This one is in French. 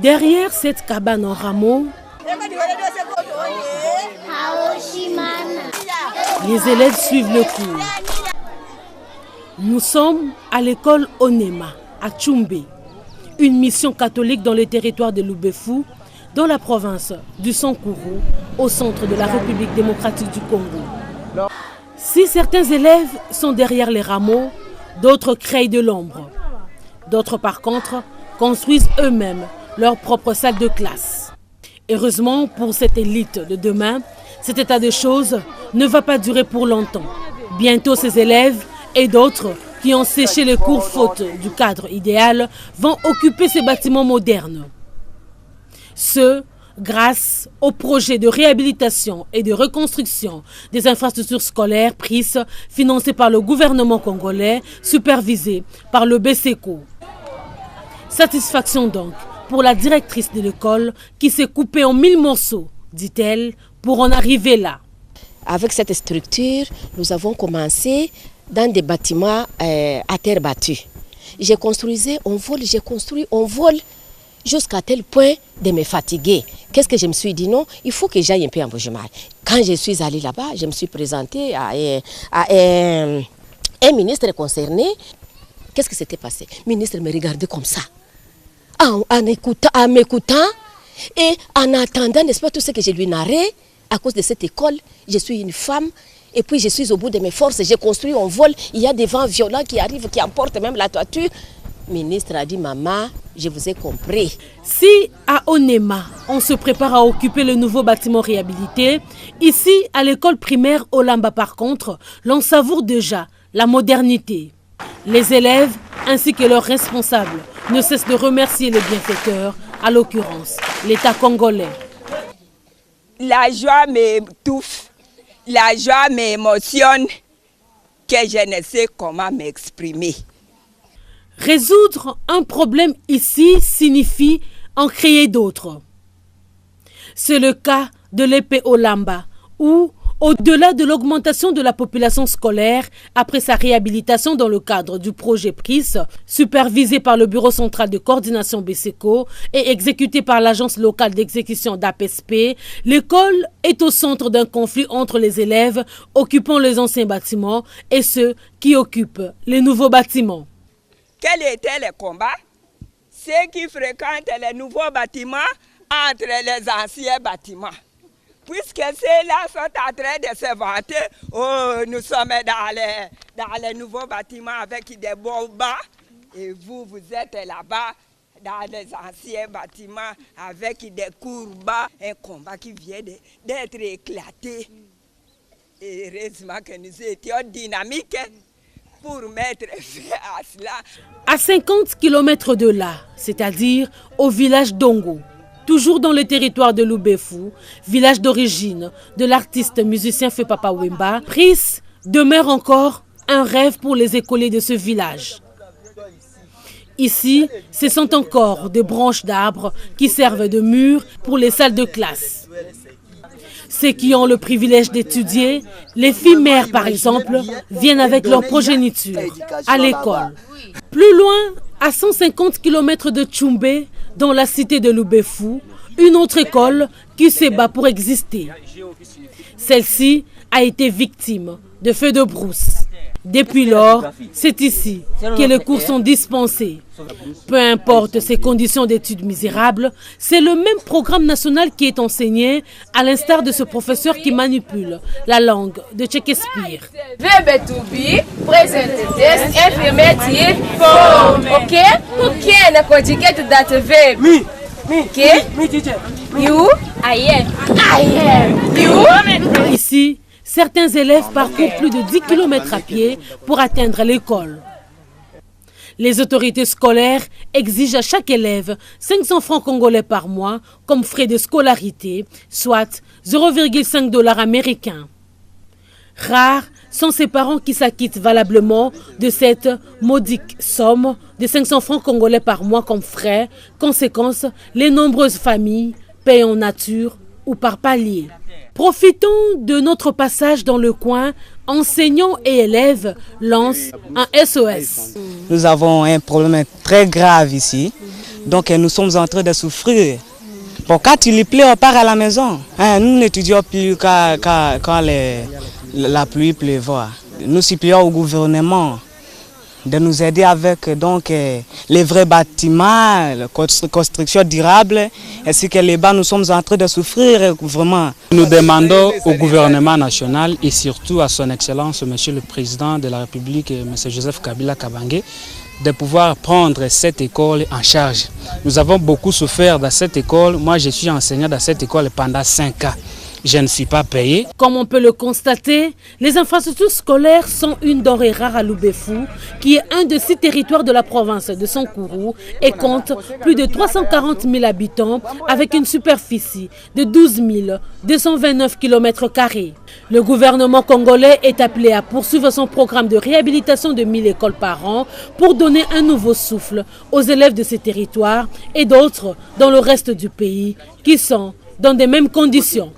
Derrière cette cabane en rameaux, les élèves suivent le cours. Nous sommes à l'école Onema, à Tchoumbé, une mission catholique dans le territoire de Loubefou, dans la province du Sankuru, au centre de la République démocratique du Congo. Si certains élèves sont derrière les rameaux, d'autres créent de l'ombre. D'autres, par contre, construisent eux-mêmes leur propre salle de classe. Heureusement pour cette élite de demain, cet état de choses ne va pas durer pour longtemps. Bientôt, ces élèves et d'autres qui ont séché les cours faute du cadre idéal vont occuper ces bâtiments modernes. Ce, grâce au projet de réhabilitation et de reconstruction des infrastructures scolaires prises, financées par le gouvernement congolais, supervisé par le BSECO. Satisfaction donc pour la directrice de l'école qui s'est coupée en 1000 morceaux, dit-elle, pour en arriver là. Avec cette structure, nous avons commencé dans des bâtiments à terre battue. J'ai construit en vol, jusqu'à tel point de me fatiguer. Qu'est-ce que je me suis dit? Non, il faut que j'aille un peu en Bujumbura. Quand je suis allée là-bas, je me suis présentée à un ministre concerné. Qu'est-ce qui s'était passé? Le ministre me regardait comme ça, en m'écoutant et en attendant, n'est-ce pas, tout ce que je lui narrais. À cause de cette école, je suis une femme et puis je suis au bout de mes forces. J'ai construit en vol, il y a des vents violents qui arrivent, qui emportent même la toiture. Le ministre a dit, maman, je vous ai compris. Si à Onema, on se prépare à occuper le nouveau bâtiment réhabilité, ici, à l'école primaire Olamba par contre, l'on savoure déjà la modernité. Les élèves ainsi que leurs responsables ne cessent de remercier les bienfaiteurs, à l'occurrence l'État congolais. La joie m'étouffe, la joie m'émotionne, que je ne sais comment m'exprimer. Résoudre un problème ici signifie en créer d'autres. C'est le cas de l'EP Olamba, où, au-delà de l'augmentation de la population scolaire, après sa réhabilitation dans le cadre du projet PRIS, supervisé par le Bureau central de coordination BSECO et exécuté par l'agence locale d'exécution d'APSP, l'école est au centre d'un conflit entre les élèves occupant les anciens bâtiments et ceux qui occupent les nouveaux bâtiments. Quel était le combat? Ceux qui fréquentent les nouveaux bâtiments entre les anciens bâtiments. Puisque ceux-là sont en train de se vanter, oh, nous sommes dans les nouveaux bâtiments avec des beaux bas, et vous êtes là-bas dans les anciens bâtiments avec des cours bas, un combat qui vient d'être éclaté. Et heureusement que nous étions dynamiques pour mettre fin à cela. À 50 km de là, c'est-à-dire au village d'Ongo, toujours dans le territoire de Loubefou, village d'origine de l'artiste musicien Fepapa Wemba, PRIS demeure encore un rêve pour les écoliers de ce village. Ici, ce sont encore des branches d'arbres qui servent de murs pour les salles de classe. Ceux qui ont le privilège d'étudier, les filles mères par exemple, viennent avec leur progéniture à l'école. Plus loin, à 150 km de Tchoumbé, dans la cité de Loubefou, une autre école qui se bat pour exister. Celle-ci a été victime de feux de brousse. Depuis lors, c'est ici que les cours sont dispensés. Peu importe ces conditions d'études misérables, c'est le même programme national qui est enseigné, à l'instar de ce professeur qui manipule la langue de Shakespeare. Verbe to be, present tense, affirmative form. Ok? Who can conjugate that verb? Me. Okay? Me, teacher. You? I am. You? Ici, certains élèves parcourent plus de 10 km à pied pour atteindre l'école. Les autorités scolaires exigent à chaque élève 500 francs congolais par mois comme frais de scolarité, soit 0,5 $ américains. Rares sont ces parents qui s'acquittent valablement de cette modique somme de 500 francs congolais par mois comme frais. Conséquence, les nombreuses familles payent en nature ou par palier. Profitons de notre passage dans le coin. Enseignants et élèves lancent un SOS. Nous avons un problème très grave ici. Donc nous sommes en train de souffrir. Bon, quand il pleut, on part à la maison. Nous n'étudions plus quand la pluie pleuvoit. Nous supplions au gouvernement de nous aider avec les vrais bâtiments, la construction durable, ainsi que les bas, nous sommes en train de souffrir vraiment. Nous demandons au gouvernement national et surtout à son Excellence, Monsieur le Président de la République, M. Joseph Kabila Kabange, de pouvoir prendre cette école en charge. Nous avons beaucoup souffert dans cette école. Moi, je suis enseignant dans cette école pendant 5 ans. Je ne suis pas payé. Comme on peut le constater, les infrastructures scolaires sont une denrée rare à Loubefou, qui est un de 6 territoires de la province de Sankourou et compte plus de 340 000 habitants avec une superficie de 12 229 km². Le gouvernement congolais est appelé à poursuivre son programme de réhabilitation de 1000 écoles par an pour donner un nouveau souffle aux élèves de ces territoires et d'autres dans le reste du pays qui sont dans les mêmes conditions.